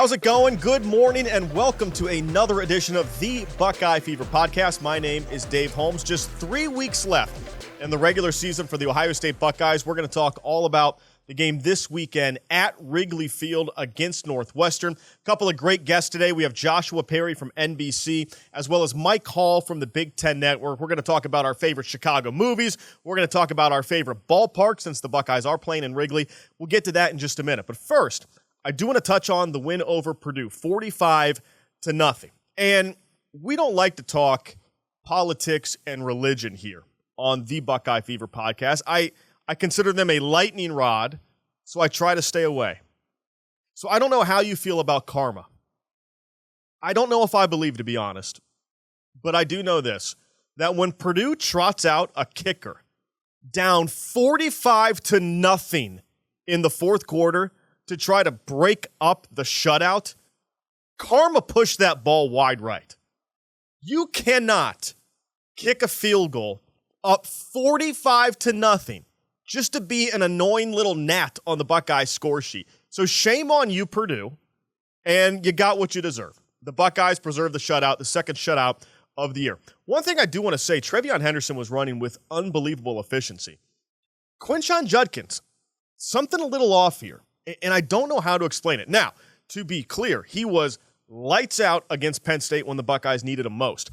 How's it going? Good morning and welcome to another edition of the Buckeye Fever Podcast. My name is Dave Holmes. Just 3 weeks left in the regular season for the Ohio State Buckeyes. We're going to talk all about the game this weekend at Wrigley Field against Northwestern. A couple of great guests today. We have Joshua Perry from NBC, as well as Mike Hall from the Big Ten Network. We're going to talk about our favorite Chicago movies. We're going to talk about our favorite ballpark since the Buckeyes are playing in Wrigley. We'll get to that in just a minute. But first, I do want to touch on the win over Purdue, 45-0. And we don't like to talk politics and religion here on the Buckeye Fever Podcast. I consider them a lightning rod, so I try to stay away. So I don't know how you feel about karma. I don't know if I believe, to be honest. But I do know this, that when Purdue trots out a kicker down 45-0 in the fourth quarter to try to break up the shutout, karma pushed that ball wide right. You cannot kick a field goal up 45-0 just to be an annoying little gnat on the Buckeye score sheet. So shame on you, Purdue, and you got what you deserve. The Buckeyes preserved the shutout, the second shutout of the year. One thing I do want to say, Trevion Henderson was running with unbelievable efficiency. Quinshon Judkins, something a little off here, and I don't know how to explain it. Now, to be clear, he was lights out against Penn State when the Buckeyes needed him most.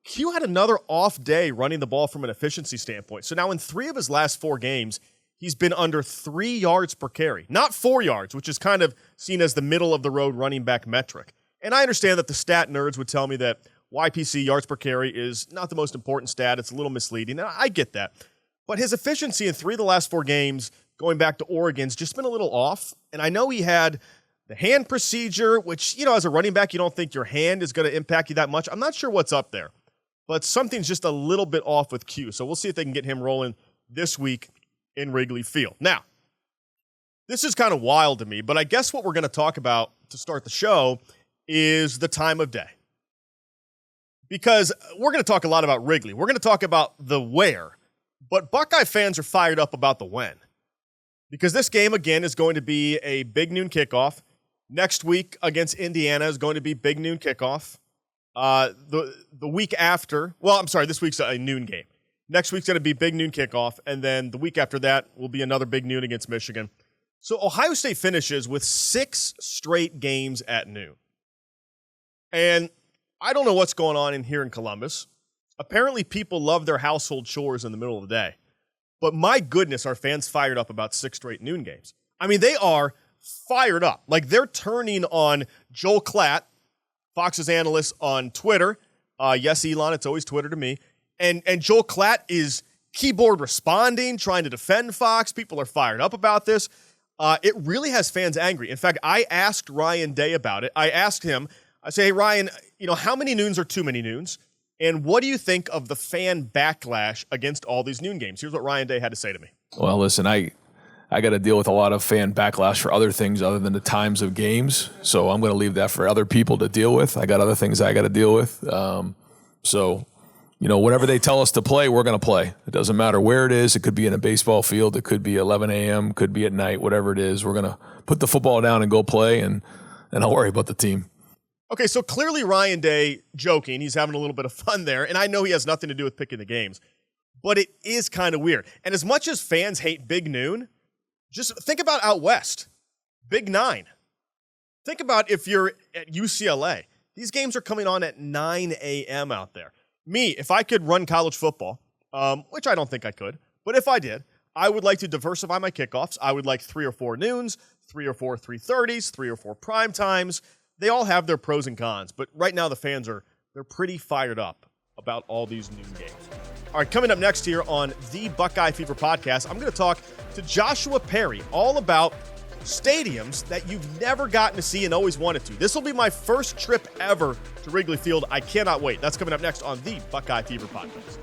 Q had another off day running the ball from an efficiency standpoint. So now in 3 of his last 4 games, he's been under 3 yards per carry. Not 4 yards, which is kind of seen as the middle-of-the-road running back metric. And I understand that the stat nerds would tell me that YPC, yards per carry, is not the most important stat. It's a little misleading, and I get that. But his efficiency in 3 of the last 4 games, going back to Oregon's, just been a little off. And I know he had the hand procedure, which, as a running back, you don't think your hand is going to impact you that much. I'm not sure what's up there. But something's just a little bit off with Q. So we'll see if they can get him rolling this week in Wrigley Field. Now, this is kind of wild to me, but I guess what we're going to talk about to start the show is the time of day. Because we're going to talk a lot about Wrigley. We're going to talk about the where, but Buckeye fans are fired up about the when. Because this game, again, is going to be a big noon kickoff. Next week against Indiana is going to be big noon kickoff. The week after, this week's a noon game. Next week's going to be big noon kickoff, and then the week after that will be another big noon against Michigan. So Ohio State finishes with 6 straight games at noon. And I don't know what's going on in here in Columbus. Apparently people love their household chores in the middle of the day. But my goodness, are fans fired up about 6 straight noon games. I mean, they are fired up. Like, they're turning on Joel Klatt, Fox's analyst on Twitter. Yes, Elon, it's always Twitter to me. And Joel Klatt is keyboard responding, trying to defend Fox. People are fired up about this. It really has fans angry. In fact, I asked Ryan Day about it. I asked him, I say, hey, Ryan, how many noons are too many noons? And what do you think of the fan backlash against all these noon games? Here's what Ryan Day had to say to me. Well, listen, I got to deal with a lot of fan backlash for other things other than the times of games. So I'm going to leave that for other people to deal with. I got other things I got to deal with. Whatever they tell us to play, we're going to play. It doesn't matter where it is. It could be in a baseball field. It could be 11 a.m. Could be at night, whatever it is. We're going to put the football down and go play, and I'll worry about the team. Okay, so clearly Ryan Day joking. He's having a little bit of fun there. And I know he has nothing to do with picking the games. But it is kind of weird. And as much as fans hate big noon, just think about out west, Big 9. Think about if you're at UCLA. These games are coming on at 9 a.m. out there. Me, if I could run college football, which I don't think I could, but if I did, I would like to diversify my kickoffs. I would like 3 or 4 noons, 3 or 4 3:30s, 3 or 4 prime times. They all have their pros and cons, but right now the fans they're pretty fired up about all these noon games. All right, coming up next here on the Buckeye Fever Podcast, I'm going to talk to Joshua Perry all about stadiums that you've never gotten to see and always wanted to. This will be my first trip ever to Wrigley Field. I cannot wait. That's coming up next on the Buckeye Fever Podcast.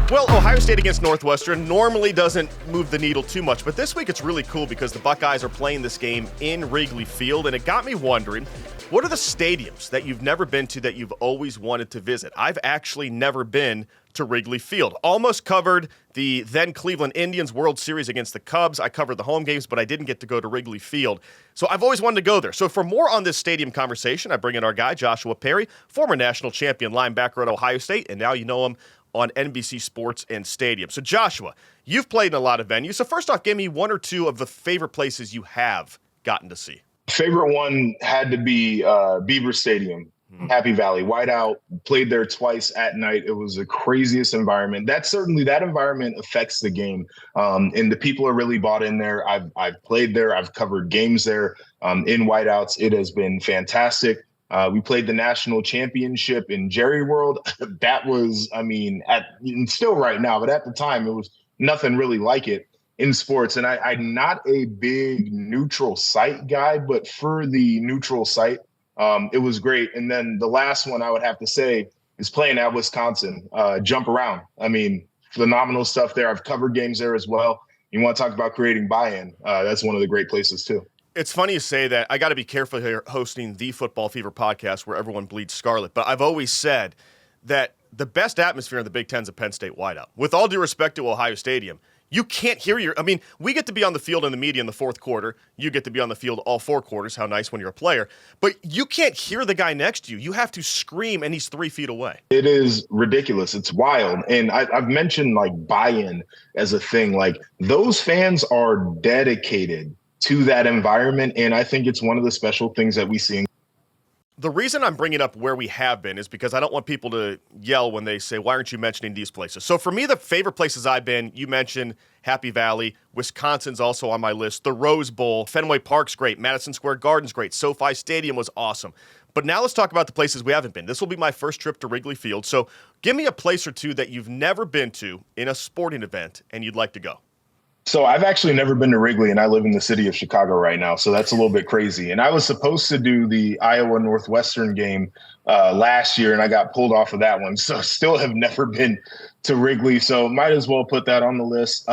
Well, Ohio State against Northwestern normally doesn't move the needle too much, but this week it's really cool because the Buckeyes are playing this game in Wrigley Field, and it got me wondering, what are the stadiums that you've never been to that you've always wanted to visit? I've actually never been to Wrigley Field. Almost covered the then Cleveland Indians World Series against the Cubs. I covered the home games, but I didn't get to go to Wrigley Field. So I've always wanted to go there. So for more on this stadium conversation, I bring in our guy, Joshua Perry, former national champion linebacker at Ohio State, and now you know him on NBC Sports and Stadium. So Joshua, you've played in a lot of venues. So first off, give me one or two of the favorite places you have gotten to see. Favorite one had to be Beaver Stadium, Happy Valley, whiteout. Played there twice at night. It was the craziest environment. That environment affects the game, and the people are really bought in there. I've played there. I've covered games there in whiteouts. It has been fantastic. We played the national championship in Jerry World. That was, still right now, but at the time it was nothing really like it in sports. And I'm not a big neutral site guy, but for the neutral site, it was great. And then the last one I would have to say is playing at Wisconsin, Jump Around. Phenomenal stuff there. I've covered games there as well. You want to talk about creating buy-in? That's one of the great places too. It's funny you say that. I got to be careful here hosting the Football Fever podcast where everyone bleeds scarlet. But I've always said that the best atmosphere in the Big Ten is a Penn State whiteout. With all due respect to Ohio Stadium, you can't hear we get to be on the field in the media in the fourth quarter. You get to be on the field all four quarters. How nice when you're a player. But you can't hear the guy next to you. You have to scream, and he's 3 feet away. It is ridiculous. It's wild. And I've mentioned buy-in as a thing. Those fans are dedicated to that environment, and I think it's one of the special things that we see. The reason I'm bringing up where we have been is because I don't want people to yell when they say, why aren't you mentioning these places? So for me, the favorite places I've been, you mentioned Happy Valley. Wisconsin's also on my list. The Rose Bowl. Fenway Park's great. Madison Square Garden's great. SoFi Stadium was awesome. But now let's talk about the places we haven't been. This will be my first trip to Wrigley Field. So give me a place or two that you've never been to in a sporting event and you'd like to go. So I've actually never been to Wrigley, and I live in the city of Chicago right now, so that's a little bit crazy. And I was supposed to do the Iowa Northwestern game last year, and I got pulled off of that one. So still have never been to Wrigley, so might as well put that on the list.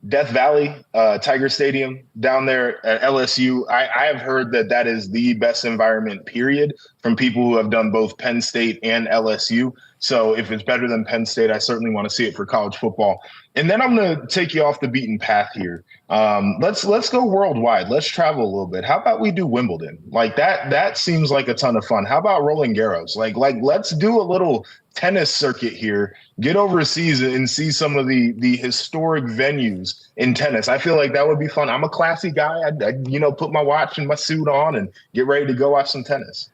Death Valley, Tiger Stadium down there at LSU. I have heard that is the best environment, period, from people who have done both Penn State and LSU. So if it's better than Penn State, I certainly want to see it for college football. And then I'm going to take you off the beaten path here. Let's go worldwide. Let's travel a little bit. How about we do Wimbledon? That seems like a ton of fun. How about Roland Garros? Let's do a little tennis circuit here. Get overseas and see some of the historic venues in tennis. I feel like that would be fun. I'm a classy guy. I'd put my watch and my suit on and get ready to go watch some tennis.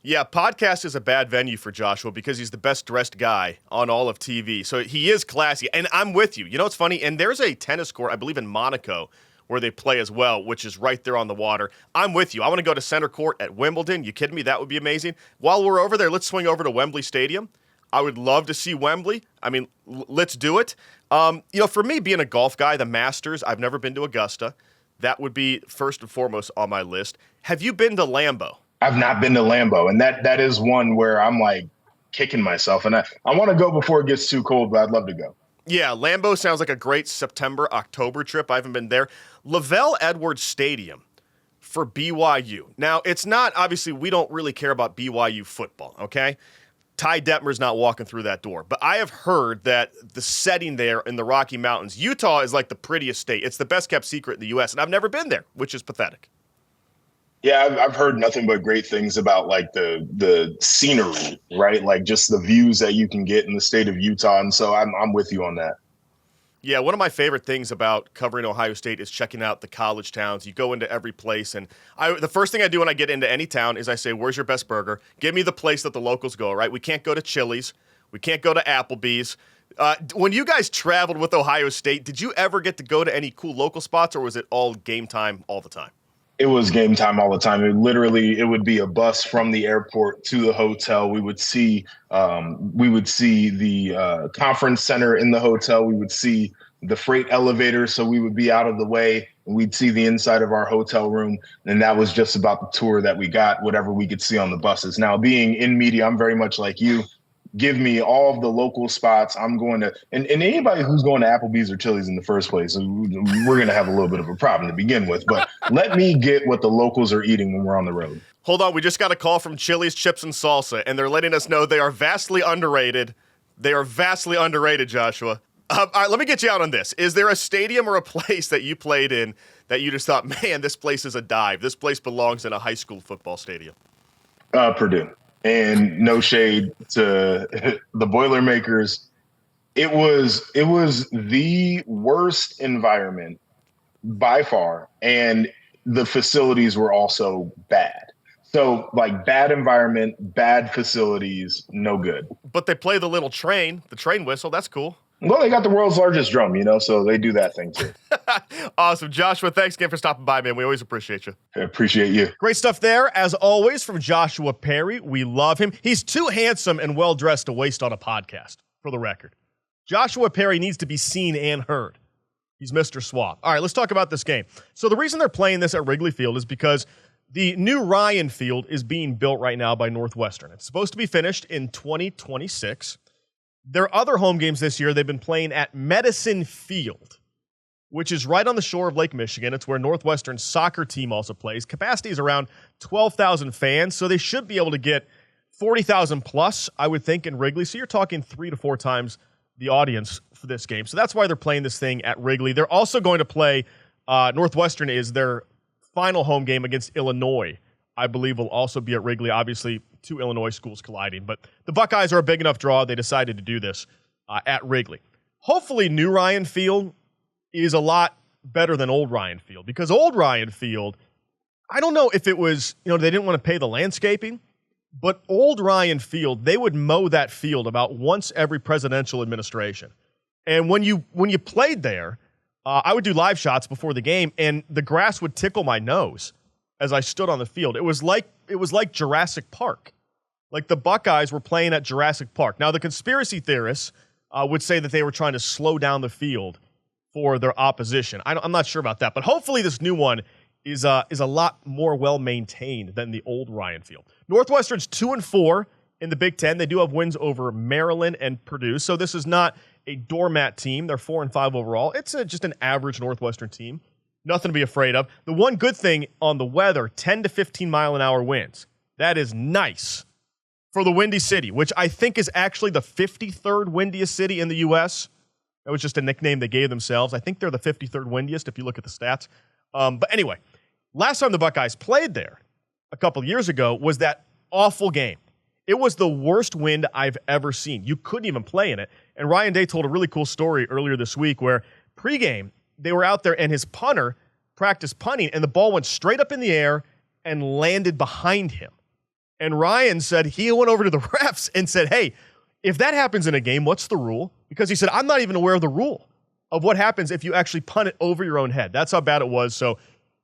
Yeah, podcast is a bad venue for Joshua because he's the best dressed guy on all of TV. So he is classy, and I'm with you. You know what's funny? And there's a tennis court, I believe in Monaco, where they play as well, which is right there on the water. I'm with you. I want to go to center court at Wimbledon. You kidding me? That would be amazing. While we're over there, let's swing over to Wembley Stadium. I would love to see Wembley. Let's do it. For me, being a golf guy, the Masters, I've never been to Augusta. That would be first and foremost on my list. Have you been to Lambeau? I've not been to Lambeau, and that is one where I'm kicking myself. And I want to go before it gets too cold, but I'd love to go. Yeah, Lambeau sounds like a great September, October trip. I haven't been there. Lavelle Edwards Stadium for BYU. Now, it's not, obviously, we don't really care about BYU football, okay? Ty Detmer's not walking through that door. But I have heard that the setting there in the Rocky Mountains, Utah is like the prettiest state. It's the best kept secret in the U.S., and I've never been there, which is pathetic. Yeah, I've heard nothing but great things about the scenery, right? Just the views that you can get in the state of Utah. And so I'm with you on that. Yeah, one of my favorite things about covering Ohio State is checking out the college towns. You go into every place, and the first thing I do when I get into any town is I say, where's your best burger? Give me the place that the locals go, right? We can't go to Chili's. We can't go to Applebee's. When you guys traveled with Ohio State, did you ever get to go to any cool local spots, or was it all game time all the time? It was game time all the time. It would be a bus from the airport to the hotel. We would see the conference center in the hotel. We would see the freight elevator, so we would be out of the way. We'd see the inside of our hotel room, and that was just about the tour that we got, whatever we could see on the buses. Now, being in media, I'm very much like you. give me all of the local spots. I'm going to, and anybody who's going to Applebee's or Chili's in the first place, we're going to have a little bit of a problem to begin with. But let me get what the locals are eating when we're on the road. Hold on, we just got a call from Chili's Chips and Salsa, and they're letting us know they are vastly underrated. They are vastly underrated, Joshua. All right, let me get you out on this. Is there a stadium or a place that you played in that you just thought, man, this place is a dive. This place belongs in a high school football stadium? Purdue. And no shade to the Boilermakers. It was the worst environment by far, and the facilities were also bad. So, like, bad environment, bad facilities, no good. But they play the little train, the train whistle. That's cool. Well, they got the world's largest drum, so they do that thing too. Awesome. Joshua, thanks again for stopping by, man. We always appreciate you. I appreciate you. Great stuff there, as always, from Joshua Perry. We love him. He's too handsome and well-dressed to waste on a podcast, for the record. Joshua Perry needs to be seen and heard. He's Mr. Swab. All right, let's talk about this game. So the reason they're playing this at Wrigley Field is because the new Ryan Field is being built right now by Northwestern. It's supposed to be finished in 2026. Their other home games this year, they've been playing at Medicine Field, which is right on the shore of Lake Michigan. It's where Northwestern's soccer team also plays. Capacity is around 12,000 fans, so they should be able to get 40,000 plus, I would think, in Wrigley. So you're talking 3 to 4 times the audience for this game. So that's why they're playing this thing at Wrigley. They're also going to play, Northwestern is their final home game against Illinois, I believe, will also be at Wrigley. Obviously, 2 Illinois schools colliding. But the Buckeyes are a big enough draw. They decided to do this at Wrigley. Hopefully, new Ryan Field is a lot better than old Ryan Field, because old Ryan Field, I don't know if it was, they didn't want to pay the landscaping, but old Ryan Field, they would mow that field about once every presidential administration. And when you played there, I would do live shots before the game, and the grass would tickle my nose as I stood on the field. It was like Jurassic Park. Like the Buckeyes were playing at Jurassic Park. Now, the conspiracy theorists would say that they were trying to slow down the field for their opposition. I'm not sure about that, but hopefully this new one is a lot more well-maintained than the old Ryan Field. Northwestern's 2-4 in the Big Ten. They do have wins over Maryland and Purdue, so this is not a doormat team. They're 4-5 overall. It's just an average Northwestern team. Nothing to be afraid of. The one good thing on the weather, 10 to 15 mile an hour winds. That is nice for the Windy City, which I think is actually the 53rd windiest city in the U.S. That was just a nickname they gave themselves. I think they're the 53rd windiest if you look at the stats. But anyway, last time the Buckeyes played there a couple years ago was that awful game. It was the worst wind I've ever seen. You couldn't even play in it. And Ryan Day told a really cool story earlier this week where pregame, they were out there and his punter practiced punting and the ball went straight up in the air and landed behind him. And Ryan said he went over to the refs and said, hey, if that happens in a game, what's the rule? Because he said, I'm not even aware of the rule of what happens if you actually punt it over your own head. That's how bad it was. So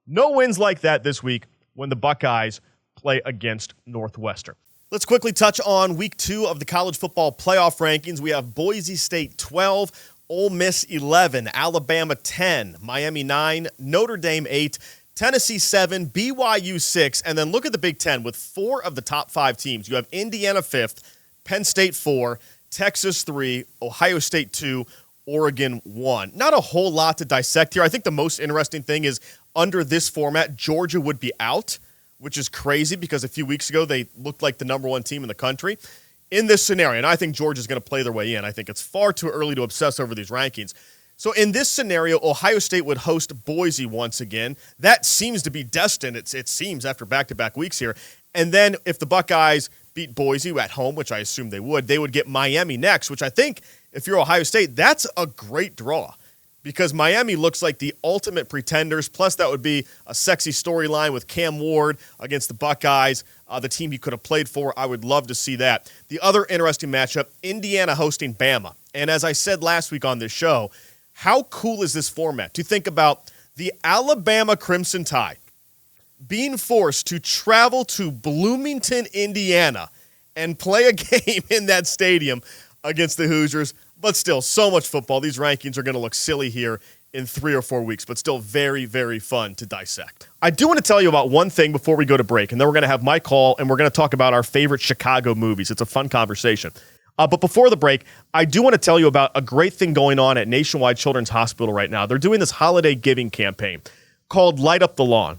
no wins like that this week when the Buckeyes play against Northwestern. Let's quickly touch on week 2 of the college football playoff rankings. We have Boise State 12, Ole Miss 11, Alabama 10, Miami 9, Notre Dame 8, Tennessee 7, BYU 6, and then look at the Big Ten with 4 of the top 5 teams. You have Indiana 5th, Penn State 4, Texas 3, Ohio State 2, Oregon 1. Not a whole lot to dissect here. I think the most interesting thing is under this format, Georgia would be out, which is crazy because a few weeks ago they looked like the number 1 team in the country. In this scenario, and I think Georgia's going to play their way in. I think it's far too early to obsess over these rankings. So in this scenario, Ohio State would host Boise once again. That seems to be destined, it seems, after back-to-back weeks here. And then if the Buckeyes beat Boise at home, which I assume they would get Miami next, which I think, if you're Ohio State, that's a great draw because Miami looks like the ultimate pretenders. Plus, that would be a sexy storyline with Cam Ward against the Buckeyes, the team he could have played for. I would love to see that. The other interesting matchup, Indiana hosting Bama. And as I said last week on this show, how cool is this format? To think about the Alabama Crimson Tide being forced to travel to Bloomington, Indiana, and play a game in that stadium against the Hoosiers. But still, so much football. These rankings are going to look silly here in 3 or 4 weeks, but still very, very fun to dissect. I do want to tell you about one thing before we go to break, and then we're going to have Mike call, and we're going to talk about our favorite Chicago movies. It's a fun conversation. But before the break, I do want to tell you about a great thing going on at Nationwide Children's Hospital right now. They're doing this holiday giving campaign called Light Up the Lawn.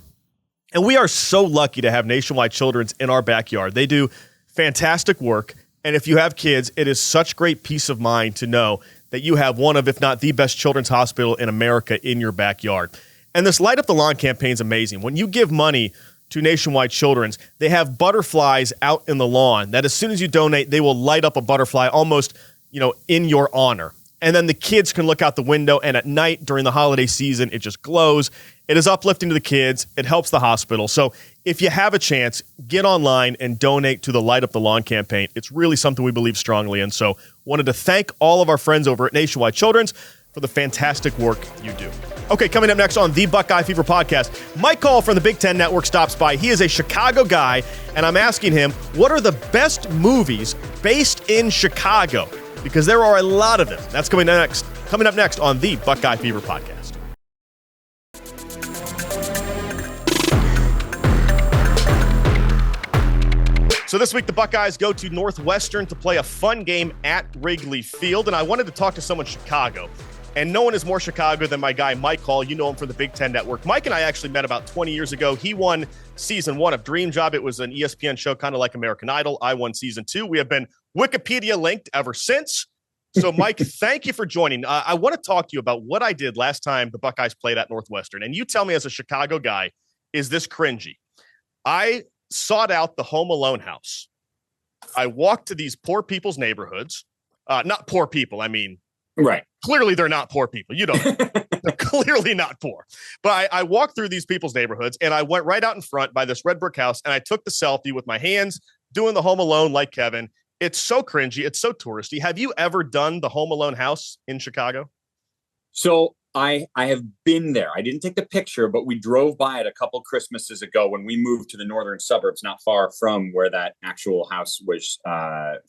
And we are so lucky to have Nationwide Children's in our backyard. They do fantastic work. And if you have kids, it is such great peace of mind to know that you have one of, if not the best children's hospital in America in your backyard. And this Light Up the Lawn campaign is amazing. When you give money to Nationwide Children's, they have butterflies out in the lawn that as soon as you donate, they will light up a butterfly almost, in your honor. And then the kids can look out the window, and at night during the holiday season, it just glows. It is uplifting to the kids. It helps the hospital. So if you have a chance, get online and donate to the Light Up the Lawn campaign. It's really something we believe strongly in. So wanted to thank all of our friends over at Nationwide Children's for the fantastic work you do. Okay, coming up next on the Buckeye Fever Podcast, Mike Call from the Big Ten Network stops by. He is a Chicago guy, and I'm asking him, what are the best movies based in Chicago? Because there are a lot of them. That's coming up next on the Buckeye Fever Podcast. So this week, the Buckeyes go to Northwestern to play a fun game at Wrigley Field, and I wanted to talk to someone Chicago. And no one is more Chicago than my guy, Mike Hall. You know him from the Big Ten Network. Mike and I actually met about 20 years ago. He won season 1 of Dream Job. It was an ESPN show, kind of like American Idol. I won season 2. We have been Wikipedia linked ever since. So, Mike, thank you for joining. I want to talk to you about what I did last time the Buckeyes played at Northwestern. And you tell me as a Chicago guy, is this cringy? I sought out the Home Alone house. I walked to these poor people's neighborhoods. Not poor people, I mean. Right. Clearly, they're not poor people. You don't know. They're clearly not poor. But I walked through these people's neighborhoods, and I went right out in front by this red brick house, and I took the selfie with my hands, doing the Home Alone like Kevin. It's so cringy. It's so touristy. Have you ever done the Home Alone house in Chicago? So I have been there. I didn't take the picture, but we drove by it a couple Christmases ago when we moved to the northern suburbs, not far from where that actual house was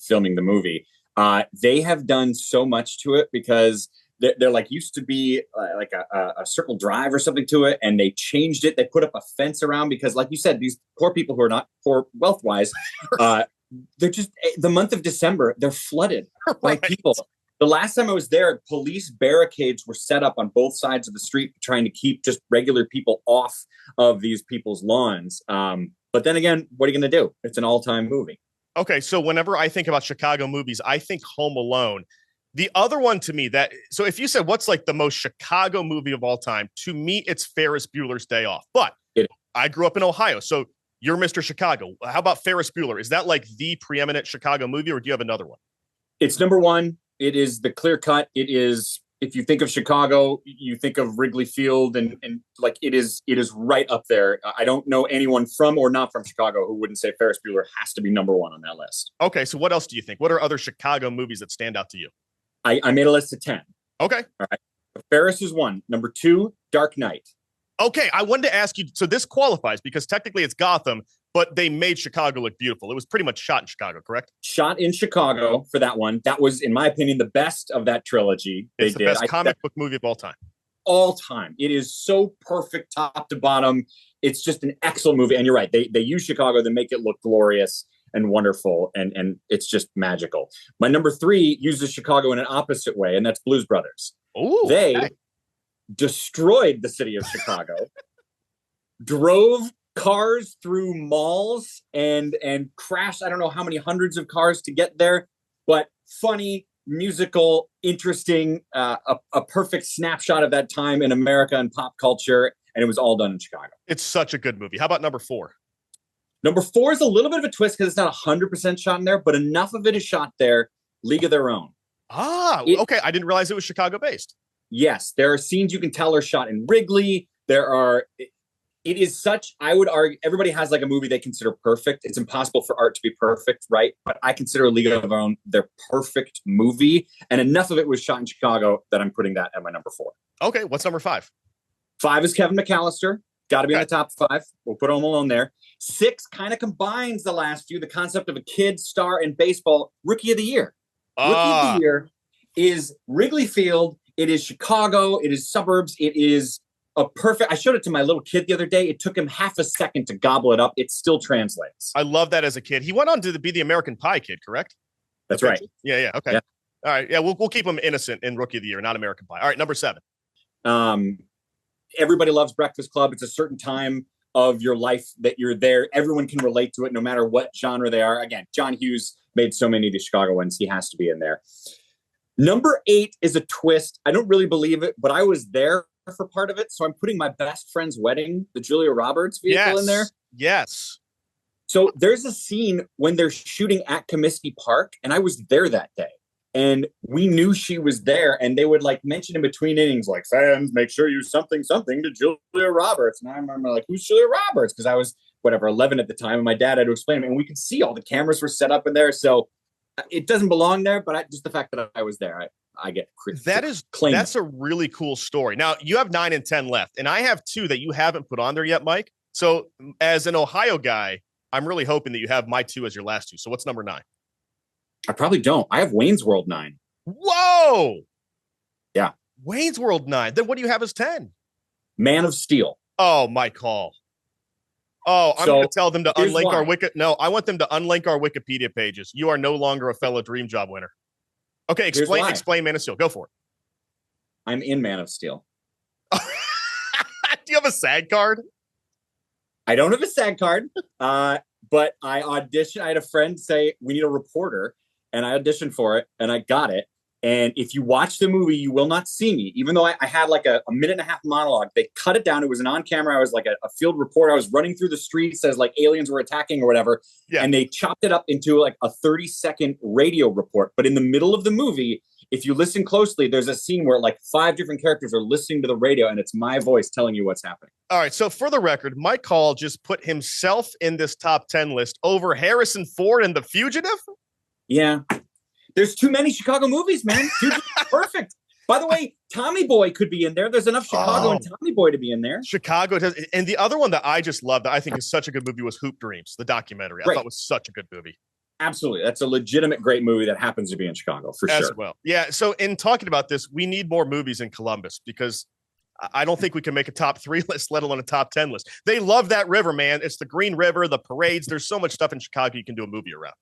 filming the movie. They have done so much to it because they're like used to be like a circle drive or something to it. And they changed it. They put up a fence around because, like you said, these poor people who are not poor wealth wise, they're just the month of December, they're flooded by people. The last time I was there, police barricades were set up on both sides of the street trying to keep just regular people off of these people's lawns. But then again, what are you going to do? It's an all-time movie. Okay, so whenever I think about Chicago movies, I think Home Alone. The other one to me so if you said what's like the most Chicago movie of all time, to me, it's Ferris Bueller's Day Off. But I grew up in Ohio, so you're Mr. Chicago. How about Ferris Bueller? Is that like the preeminent Chicago movie, or do you have another one? It's number one. It is the clear cut. It is, if you think of Chicago, you think of Wrigley Field, and like it is right up there. I don't know anyone from or not from Chicago who wouldn't say Ferris Bueller has to be number one on that list. Okay, so what else do you think? What are other Chicago movies that stand out to you? I made a list of 10. Okay. All right. Ferris is 1. Number 2, Dark Knight. Okay, I wanted to ask you, so this qualifies because technically it's Gotham, but they made Chicago look beautiful. It was pretty much shot in Chicago, correct? Shot in Chicago for that one. That was, in my opinion, the best of that trilogy. It's the best comic book movie of all time. All time. It is so perfect top to bottom. It's just an excellent movie. And you're right. They use Chicago to make it look glorious and wonderful. And it's just magical. My number 3 uses Chicago in an opposite way, and that's Blues Brothers. Ooh, they destroyed the city of Chicago, drove cars through malls and crashed I don't know how many hundreds of cars to get there, but funny, musical, interesting, a perfect snapshot of that time in America and pop culture, and it was all done in Chicago. It's such a good movie. How about number 4? Number 4 is a little bit of a twist because it's not 100% shot in there, but enough of it is shot there. League of Their Own. Okay. I didn't realize it was Chicago based. Yes, there are scenes you can tell are shot in Wrigley. It is such, I would argue, everybody has like a movie they consider perfect. It's impossible for art to be perfect, right? But I consider League of Their Own their perfect movie. And enough of it was shot in Chicago that I'm putting that at my number 4. Okay, what's number 5? 5 is Kevin McAllister. Got to be in the top 5. We'll put Home Alone there. 6 kind of combines the last few, the concept of a kid star in baseball. Rookie of the Year. Rookie of the Year is Wrigley Field. It is Chicago. It is suburbs. It is a perfect. I showed it to my little kid the other day. It took him half a second to gobble it up. It still translates. I love that as a kid. He went on to be the American Pie kid, correct? That's right. Yeah. Okay. Yeah. All right. Yeah, we'll keep him innocent in Rookie of the Year, not American Pie. All right, number 7. Everybody loves Breakfast Club. It's a certain time of your life that you're there. Everyone can relate to it, no matter what genre they are. Again, John Hughes made so many of the Chicago ones. He has to be in there. Number 8 is a twist. I don't really believe it, but I was there for part of it. So I'm putting My Best Friend's Wedding, the Julia Roberts vehicle, in there. Yes. So there's a scene when they're shooting at Comiskey Park, and I was there that day. And we knew she was there, and they would like mention in between innings, like, fans, make sure you something to Julia Roberts. And I remember like, who's Julia Roberts? Because I was 11 at the time, and my dad had to explain it. And we could see all the cameras were set up in there. So it doesn't belong there, but just the fact that I was there, I get that's a really cool story. Now you have 9 and 10 left, and I have 2 that you haven't put on there yet, Mike. So as an Ohio guy, I'm really hoping that you have my 2 as your last 2. So what's number 9? I probably don't. I have Wayne's World 9. Whoa. Yeah. Wayne's World 9. Then what do you have as 10? Man of Steel. Oh, Mike Hall. Oh, I'm going to tell them to unlink our No, I want them to unlink our Wikipedia pages. You are no longer a fellow Dream Job winner. Okay, explain Man of Steel. Go for it. I'm in Man of Steel. Do you have a SAG card? I don't have a SAG card, but I auditioned. I had a friend say, we need a reporter, and I auditioned for it, and I got it. And if you watch the movie, you will not see me. Even though I had like a minute and a half monologue, they cut it down. It was an on-camera. I was like a field reporter. I was running through the streets as like aliens were attacking or whatever. Yeah. And they chopped it up into like a 30-second radio report. But in the middle of the movie, if you listen closely, there's a scene where like 5 different characters are listening to the radio, and it's my voice telling you what's happening. All right. So for the record, Mike Hall just put himself in this top 10 list over Harrison Ford and The Fugitive. Yeah. There's too many Chicago movies, man. Perfect. By the way, Tommy Boy could be in there. There's enough Chicago and Tommy Boy to be in there. Chicago. And the other one that I just love that I think is such a good movie was Hoop Dreams, the documentary. I thought was such a good movie. Absolutely. That's a legitimate great movie that happens to be in Chicago for sure. As well. Yeah. So in talking about this, we need more movies in Columbus because I don't think we can make a top 3 list, let alone a top 10 list. They love that river, man. It's the Green River, the parades. There's so much stuff in Chicago you can do a movie around.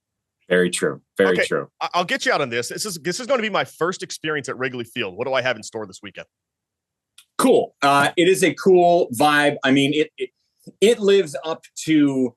Very true. Very true. I'll get you out on this. This is going to be my first experience at Wrigley Field. What do I have in store this weekend? Cool. It is a cool vibe. I mean, it lives up to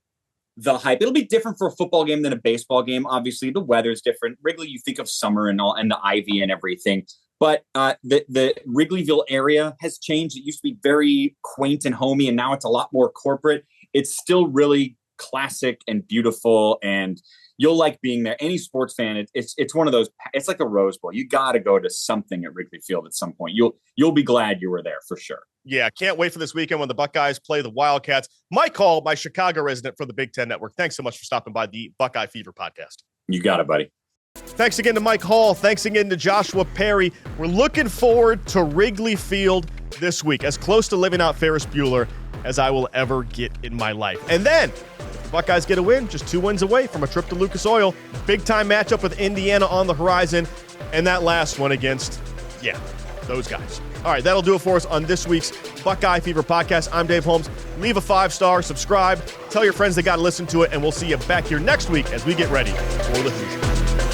the hype. It'll be different for a football game than a baseball game. Obviously, the weather's different. Wrigley, you think of summer and all, and the ivy and everything. But the Wrigleyville area has changed. It used to be very quaint and homey, and now it's a lot more corporate. It's still really classic and beautiful, and you'll like being there. Any sports fan, it's one of those. It's like a Rose Bowl. You got to go to something at Wrigley Field at some point. You'll be glad you were there for sure. Yeah, can't wait for this weekend when the Buckeyes play the Wildcats. Mike Hall, my Chicago resident for the Big Ten Network. Thanks so much for stopping by the Buckeye Fever Podcast. You got it, buddy. Thanks again to Mike Hall. Thanks again to Joshua Perry. We're looking forward to Wrigley Field this week, as close to living out Ferris Bueller as I will ever get in my life. And then, if the Buckeyes get a win, just 2 wins away from a trip to Lucas Oil. Big-time matchup with Indiana on the horizon. And that last one against, those guys. All right, that'll do it for us on this week's Buckeye Fever Podcast. I'm Dave Holmes. Leave a 5-star, subscribe, tell your friends they got to listen to it, and we'll see you back here next week as we get ready for the Hoosiers.